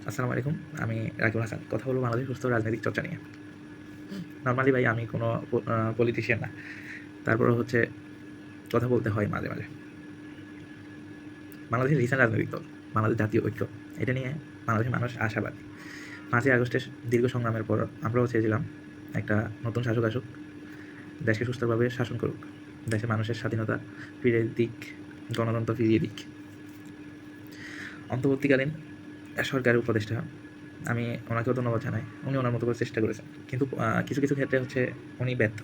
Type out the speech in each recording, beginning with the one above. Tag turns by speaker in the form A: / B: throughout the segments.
A: আসসালামু আলাইকুম। আমি রাকিবুল হাসান। কথা বলব বাংলাদেশের সুস্থ রাজনৈতিক চর্চা নিয়ে। নরমালি ভাই আমি কোনো পলিটিশিয়ান না। তারপরেও হচ্ছে কথা বলতে হয় মাঝে, মাঝে। বাংলাদেশের রিসেন্ট রাজনৈতিক দল, বাংলাদেশ জাতীয় ঐক্য, এটা নিয়ে বাংলাদেশের মানুষ আশাবাদী। ৫ই আগস্টের দীর্ঘ সংগ্রামের পর আমরাও চেয়েছিলাম একটা নতুন শাসক আসুক, দেশকে সুস্থভাবে শাসন করুক, দেশের মানুষের স্বাধীনতা ফিরিয়ে দিক, গণতন্ত্র ফিরিয়ে দিক। অন্তর্বর্তীকালীন সরকারের উপদেষ্টা, আমি ওনাকেও ধন্যবাদ জানাই। উনি ওনার মতো করে চেষ্টা করেছেন। কিন্তু কিছু, কিছু ক্ষেত্রে হচ্ছে উনি ব্যর্থ।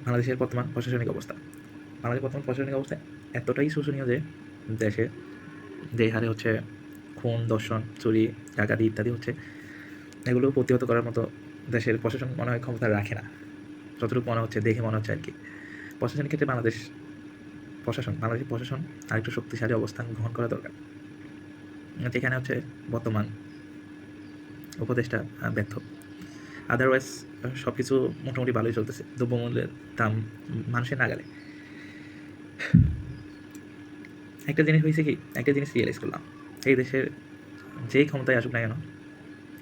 A: বাংলাদেশের বর্তমান প্রশাসনিক অবস্থা, বাংলাদেশের বর্তমান প্রশাসনিক অবস্থা এতটাই শোচনীয় যে দেশে যে হারে হচ্ছে খুন, ধর্ষণ, চুরি, ডাকাতি ইত্যাদি হচ্ছে, এগুলো প্রতিহত করার মতো দেশের প্রশাসন মনে হয় ক্ষমতা রাখে না। যতটুকু মনে হচ্ছে, দেখে মনে হচ্ছে আর কি। প্রশাসনিক ক্ষেত্রে বাংলাদেশের প্রশাসন আরেকটু শক্তিশালী অবস্থান গ্রহণ করা দরকার। যেখানে হচ্ছে বর্তমান উপদেষ্টা ব্যর্থ। আদারওয়াইজ সব কিছু মোটামুটি ভালোই চলতেছে। দ্রব্যমূল্যের দাম মানুষের নাগালে। একটা জিনিস হয়েছে কি, একটা জিনিস রিয়েলাইজ করলাম, এই দেশের যেই ক্ষমতায় আসুক না কেন,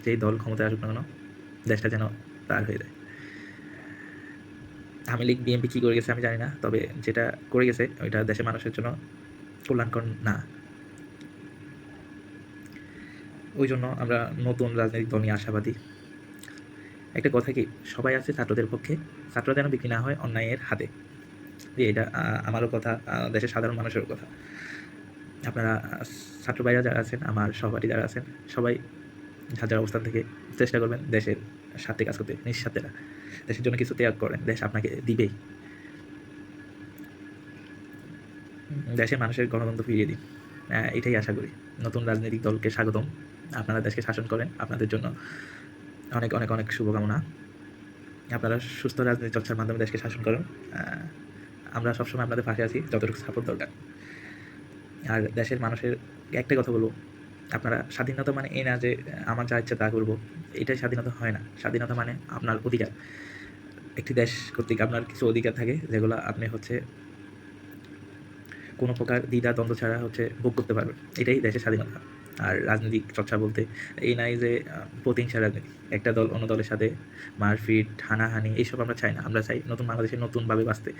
A: যেই দল ক্ষমতায় আসুক না কেন, দেশটা যেন পার হয়ে যায়। আওয়ামী লীগ, বিএনপি কী করে গেছে আমি জানি না, তবে যেটা করে গেছে ওইটা দেশের মানুষের জন্য কল্যাণকর না। ওই জন্য আমরা নতুন রাজনৈতিক দল নিয়ে আশাবাদী। একটা কথা কি, সবাই আছে ছাত্রদের পক্ষে, ছাত্ররা যেন বিক্রি না হয় অন্যায়ের হাতে। যে এটা আমারও কথা, দেশের সাধারণ মানুষেরও কথা। আপনারা ছাত্র ভাইরা যারা আছেন, আমার সহপাঠী যারা আছেন, সবাই যার যার অবস্থান থেকে চেষ্টা করবেন দেশের স্বার্থে কাজ করতে, নিঃস্বার্থে না। দেশের জন্য কিছু ত্যাগ করেন, দেশ আপনাকে দিবেই। দেশের মানুষের গণতন্ত্র ফিরিয়ে দিন, এটাই আশা করি। নতুন রাজনৈতিক দলকে স্বাগতম। আপনারা দেশকে শাসন করেন, আপনাদের জন্য অনেক অনেক অনেক শুভকামনা। আপনারা সুস্থ রাজনীতি চর্চার মাধ্যমে দেশকে শাসন করুন। আমরা সবসময় আপনাদের পাশে আছি, যতটুকু সাপোর্ট দরকার। আর দেশের মানুষের একটাই কথা বলবো, আপনারা স্বাধীনতা মানে এই না যে আমার যা ইচ্ছা তা করবো, এটাই স্বাধীনতা হয় না। স্বাধীনতা মানে আপনার অধিকার। একটি দেশ কর্তৃক আপনার কিছু অধিকার থাকে, যেগুলো আপনি হচ্ছে কোনো প্রকার দ্বিধা দ্বন্দ্ব ছাড়া হচ্ছে ভোগ করতে পারবেন। এটাই দেশের স্বাধীনতা। আর রাজনৈতিক চর্চা বলতে এই নাই যে প্রতিহিংসা রাজনীতি, একটা দল অন্য দলের সাথে মারপিট, হানাহানি, এইসব আমরা চাই না। আমরা চাই নতুন বাংলাদেশে নতুনভাবে বাঁচতে।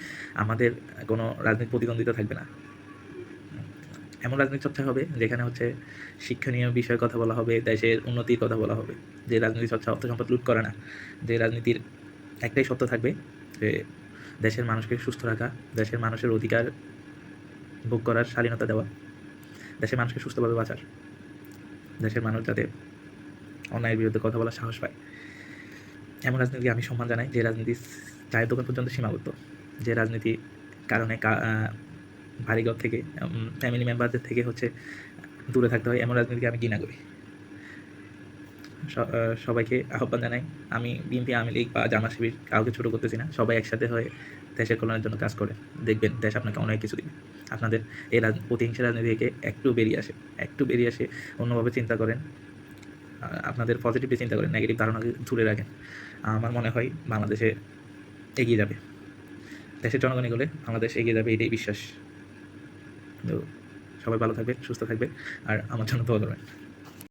A: আমাদের কোনো রাজনৈতিক প্রতিদ্বন্দ্বিতা থাকবে না। এমন রাজনৈতিক চর্চা হবে যেখানে হচ্ছে শিক্ষণীয় বিষয়ের কথা বলা হবে, দেশের উন্নতির কথা বলা হবে। যে রাজনীতি চর্চা অর্থ সম্পদ লুট করে না। যে রাজনীতির একটাই সত্য থাকবে যে দেশের মানুষকে সুস্থ রাখা, দেশের মানুষের অধিকার ভোগ করার স্বাধীনতা দেওয়া, দেশের মানুষকে সুস্থভাবে বাঁচার, দেশের মানুষ যাতে অন্যায়ের বিরুদ্ধে কথা বলার সাহস পায়। এমন রাজনীতিকে আমি সম্মান জানাই, যে রাজনীতি চায়ের দোকান পর্যন্ত সীমাবদ্ধ, যে রাজনীতি কারণে বাড়িঘর থেকে, ফ্যামিলি মেম্বারদের থেকে হচ্ছে দূরে থাকতে হয়, এমন রাজনীতিকে আমি ঘৃণা করি। সবাইকে আহ্বান জানাই, আমি বিএনপি, আওয়ামী লীগ বা জামাত শিবির কাউকে ছোটো করতেছি না। সবাই একসাথে হয়ে দেশের কল্যাণের জন্য কাজ করে, দেখবেন দেশ আপনাকে অনেক কিছু দিবে। আপনাদের এই প্রতিহিংসা রাজনীতি থেকে একটু বেরিয়ে আসে অন্যভাবে চিন্তা করেন। আপনাদের পজিটিভলি চিন্তা করেন, নেগেটিভ ধারণাকে দূরে রাখেন। আমার মনে হয় বাংলাদেশে এগিয়ে যাবে। দেশের জনগণ এগোলে বাংলাদেশ এগিয়ে যাবে, এটাই বিশ্বাস। তো সবাই ভালো থাকবে, সুস্থ থাকবে, আর আমার জন্য দোয়া করবেন।